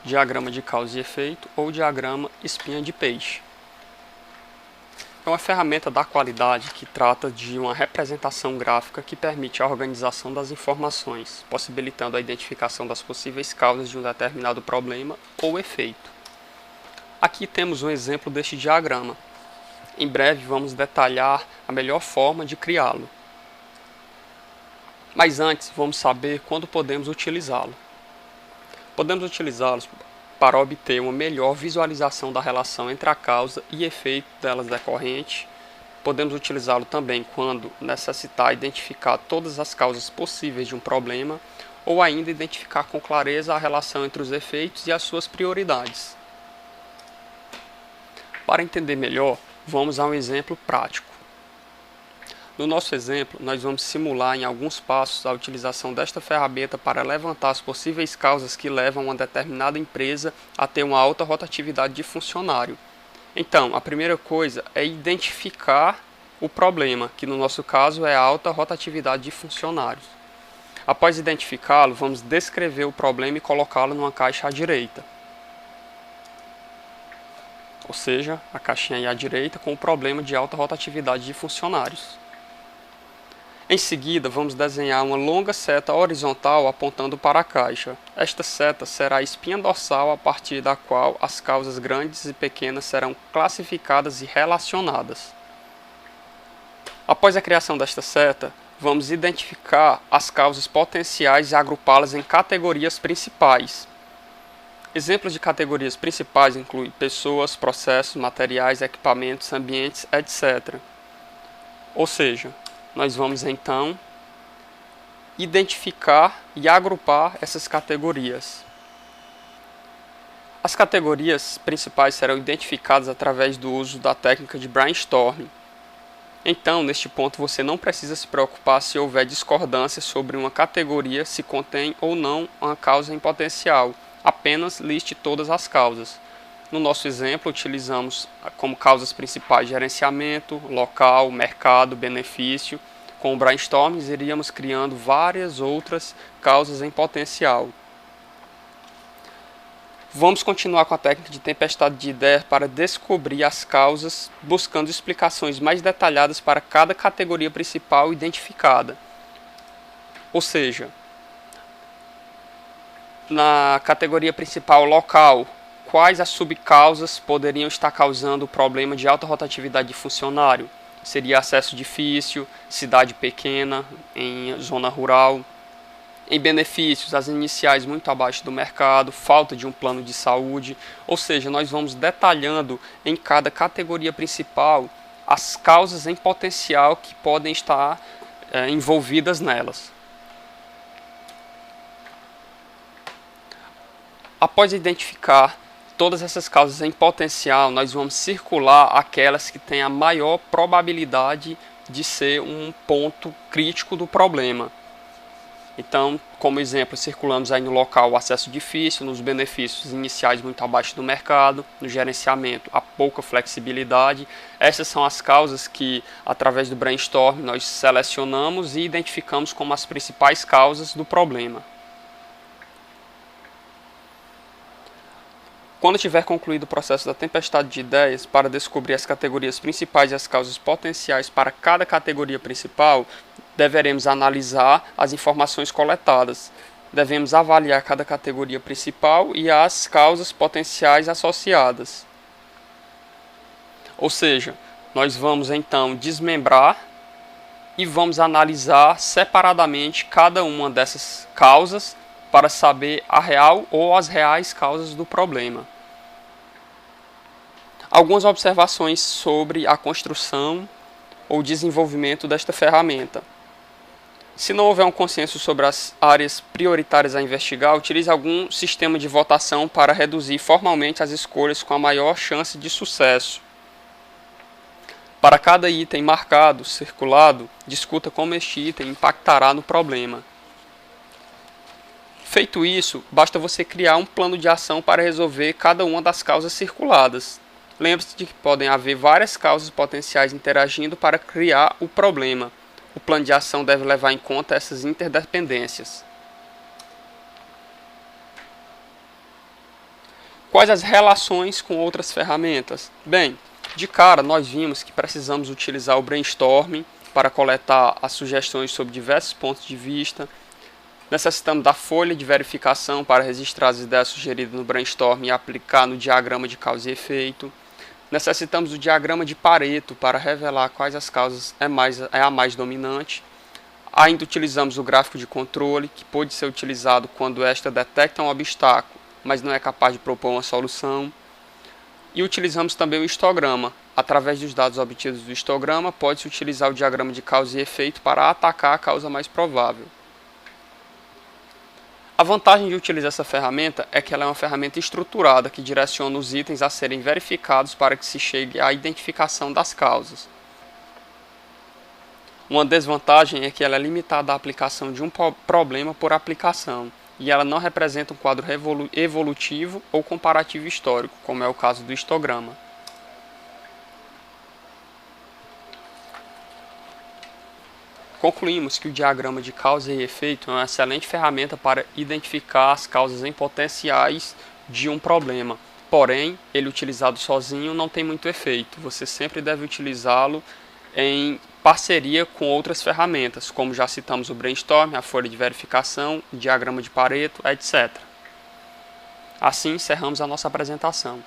diagrama de causa e efeito ou diagrama espinha de peixe. É uma ferramenta da qualidade que trata de uma representação gráfica que permite a organização das informações, possibilitando a identificação das possíveis causas de um determinado problema ou efeito. Aqui temos um exemplo deste diagrama. Em breve vamos detalhar a melhor forma de criá-lo. Mas antes vamos saber quando podemos utilizá-lo. Podemos utilizá-los para obter uma melhor visualização da relação entre a causa e efeito delas decorrente. Podemos utilizá-lo também quando necessitar identificar todas as causas possíveis de um problema ou ainda identificar com clareza a relação entre os efeitos e as suas prioridades. Para entender melhor, vamos a um exemplo prático. No nosso exemplo, nós vamos simular em alguns passos a utilização desta ferramenta para levantar as possíveis causas que levam uma determinada empresa a ter uma alta rotatividade de funcionário. Então, a primeira coisa é identificar o problema, que no nosso caso é a alta rotatividade de funcionários. Após identificá-lo, vamos descrever o problema e colocá-lo numa caixa à direita. Ou seja, a caixinha aí à direita com o problema de alta rotatividade de funcionários. Em seguida, vamos desenhar uma longa seta horizontal apontando para a caixa. Esta seta será a espinha dorsal a partir da qual as causas grandes e pequenas serão classificadas e relacionadas. Após a criação desta seta, vamos identificar as causas potenciais e agrupá-las em categorias principais. Exemplos de categorias principais incluem pessoas, processos, materiais, equipamentos, ambientes, etc. Ou seja, nós vamos então identificar e agrupar essas categorias. As categorias principais serão identificadas através do uso da técnica de brainstorming. Então, neste ponto, você não precisa se preocupar se houver discordância sobre uma categoria, se contém ou não uma causa em potencial. Apenas liste todas as causas. No nosso exemplo, utilizamos como causas principais gerenciamento, local, mercado, benefício. Com o brainstorming, iríamos criando várias outras causas em potencial. Vamos continuar com a técnica de tempestade de ideias para descobrir as causas, buscando explicações mais detalhadas para cada categoria principal identificada. Ou seja, na categoria principal local, quais as subcausas poderiam estar causando o problema de alta rotatividade de funcionário? Seria acesso difícil, cidade pequena, em zona rural. Em benefícios, as iniciais muito abaixo do mercado, falta de um plano de saúde. Ou seja, nós vamos detalhando em cada categoria principal as causas em potencial que podem estar envolvidas nelas. Após identificar todas essas causas em potencial, nós vamos circular aquelas que têm a maior probabilidade de ser um ponto crítico do problema. Então, como exemplo, circulamos aí no local o acesso difícil, nos benefícios iniciais muito abaixo do mercado, no gerenciamento a pouca flexibilidade. Essas são as causas que, através do brainstorm, nós selecionamos e identificamos como as principais causas do problema. Quando tiver concluído o processo da tempestade de ideias para descobrir as categorias principais e as causas potenciais para cada categoria principal, deveremos analisar as informações coletadas. Devemos avaliar cada categoria principal e as causas potenciais associadas. Ou seja, nós vamos então desmembrar e vamos analisar separadamente cada uma dessas causas para saber a real ou as reais causas do problema. Algumas observações sobre a construção ou desenvolvimento desta ferramenta. Se não houver um consenso sobre as áreas prioritárias a investigar, utilize algum sistema de votação para reduzir formalmente as escolhas com a maior chance de sucesso. Para cada item marcado, circulado, discuta como este item impactará no problema. Feito isso, basta você criar um plano de ação para resolver cada uma das causas circuladas. Lembre-se de que podem haver várias causas potenciais interagindo para criar o problema. O plano de ação deve levar em conta essas interdependências. Quais as relações com outras ferramentas? Bem, de cara nós vimos que precisamos utilizar o brainstorming para coletar as sugestões sobre diversos pontos de vista. Necessitamos da folha de verificação para registrar as ideias sugeridas no brainstorming e aplicar no diagrama de causa e efeito. Necessitamos do diagrama de Pareto para revelar quais as causas é a mais dominante. Ainda utilizamos o gráfico de controle, que pode ser utilizado quando esta detecta um obstáculo, mas não é capaz de propor uma solução. E utilizamos também o histograma. Através dos dados obtidos do histograma, pode-se utilizar o diagrama de causa e efeito para atacar a causa mais provável. A vantagem de utilizar essa ferramenta é que ela é uma ferramenta estruturada que direciona os itens a serem verificados para que se chegue à identificação das causas. Uma desvantagem é que ela é limitada à aplicação de um problema por aplicação, e ela não representa um quadro evolutivo ou comparativo histórico, como é o caso do histograma. Concluímos que o diagrama de causa e efeito é uma excelente ferramenta para identificar as causas em potenciais de um problema. Porém, ele utilizado sozinho não tem muito efeito. Você sempre deve utilizá-lo em parceria com outras ferramentas, como já citamos o brainstorm, a folha de verificação, o diagrama de Pareto, etc. Assim encerramos a nossa apresentação.